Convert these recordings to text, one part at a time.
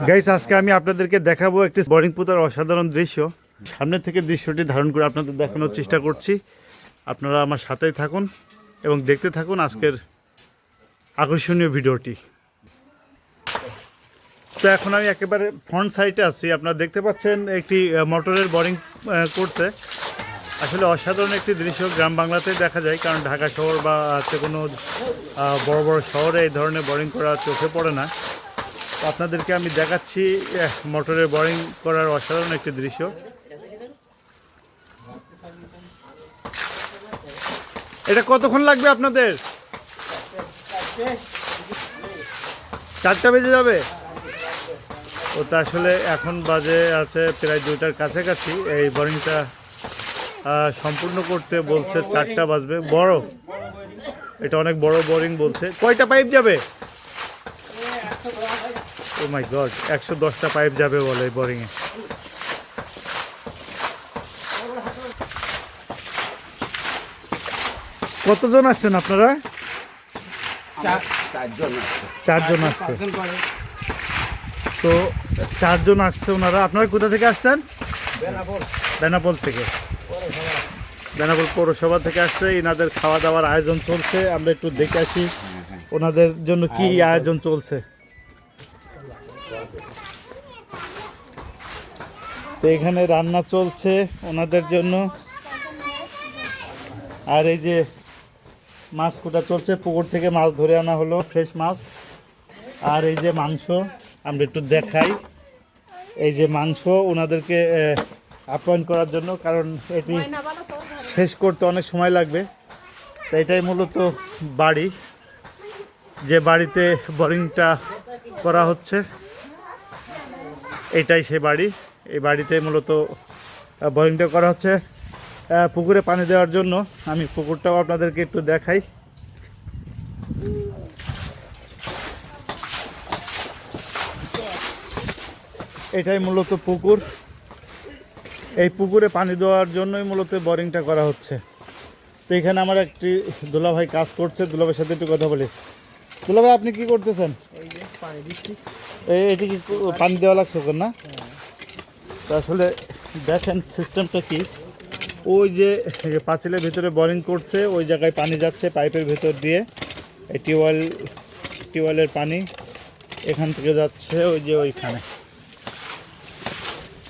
Guys আজকে আমি আপনাদেরকে দেখাবো একটি বোরিং পোতার অসাধারণ দৃশ্য। সামনে থেকে দৃশ্যটি ধারণ করে আপনাদের দেখানোর চেষ্টা করছি। আপনারা আমার সাথেই থাকুন এবং দেখতে থাকুন আজকের আকর্ষণীয় ভিডিওটি। তো এখন আমি একেবারে ফ্রন্ট সাইডে আছি। আপনারা দেখতে পাচ্ছেন একটি মোটরের বোরিং করছে। আসলে অসাধারণ একটি দৃশ্য গ্রাম বাংলাতেই দেখা যায়, কারণ ঢাকা শহর বা কোনো বড় বড় শহরে এই ধরনের বোরিং করা চোখে পড়ে না। আপনাদেরকে আমি দেখাচ্ছি মোটরের বোরিং করার অসাধারণ একটি দৃশ্য। এটা কতক্ষণ লাগবে আপনাদের? 4টা বেজে যাবে। ওটা আসলে এখন বাজে আছে প্রায় 2টার কাছাকাছি। এই বোরিংটা সম্পূর্ণ করতে বলছে 4টা বাজবে। বড়, এটা অনেক বড় বোরিং বলছে। কয়টা পাইপ যাবে? ও মাই গড, 110টা পাইপ যাবে বলে এই বোরিংয়ে। কতজন আসছেন আপনারা? 4জন আসছে। তো 4জন আসছে ওনারা। আপনারা কোথা থেকে আসছেন? বেনাপোল থেকে, বেনাপোল পৌরসভা থেকে আসছে। এনাদের খাওয়া দাওয়ার আয়োজন চলছে। আমরা একটু দেখে আসি ওনাদের জন্য কি আয়োজন চলছে। তো এখানে রান্না চলছে ওনাদের জন্য। আর এই যে মাছ কুটা চলছে, পুকুর থেকে মাছ ধরে আনা হলো, ফ্রেশ মাছ। আর এই যে মাংস, আমরা একটু দেখাই। এই যে মাংস ওনাদেরকে আপ্যায়ন করার জন্য, কারণ এটি শেষ করতে অনেক সময় লাগবে। তো এটাই মূলত বাড়ি, যে বাড়িতে বোরিংটা করা হচ্ছে, এটাই সে বাড়ি। এই বাড়িতে মূলত বোরিংটা করা হচ্ছে পুকুরে পানি দেওয়ার জন্য। আমি পুকুরটাও আপনাদেরকে একটু দেখাই। এটাই মূলত পুকুর। এই পুকুরে পানি দেওয়ার জন্যই মূলত বোরিংটা করা হচ্ছে। তো এখানে আমার একটি দুলাভাই কাজ করছে। দুলাভাইয়ের সাথে একটু কথা বলি। দুলাভাই, আপনি কি করতেছেন? এটি কি পানি দেওয়া লাগছে ওখানে না? তো আসলে দেখেন সিস্টেমটা কি। ওই যে পাঁচিলের ভিতরে বোরিং করছে, ওই জায়গায় পানি যাচ্ছে পাইপের ভিতর দিয়ে। এই টিউবওয়েলের পানি এখান থেকে যাচ্ছে ওই যে ওইখানে।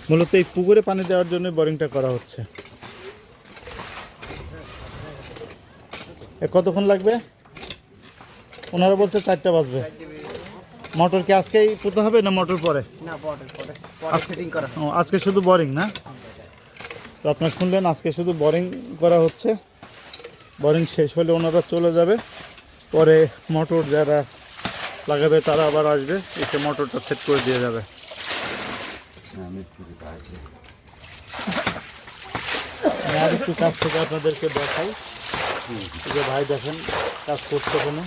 মূলত এই পুকুরে পানি দেওয়ার জন্য বোরিংটা করা হচ্ছে। কতক্ষণ লাগবে? ওনারা বলছে 4টা বাজবে। মোটর কি আজকেই পুঁতে হবে না মোটর পরে? আজকে শুধু বোরিং না? তো আপনারা শুনলেন, আজকে শুধু বোরিং করা হচ্ছে। বোরিং শেষ হলে ওনারা চলে যাবে। পরে মোটর যারা লাগাবে তারা আবার আসবে, এসে মোটরটা সেট করে দিয়ে যাবে। আর একটু কাছ থেকে আপনাদেরকে দেখাই। যে ভাই দেখেন কাজ করছে কোনো।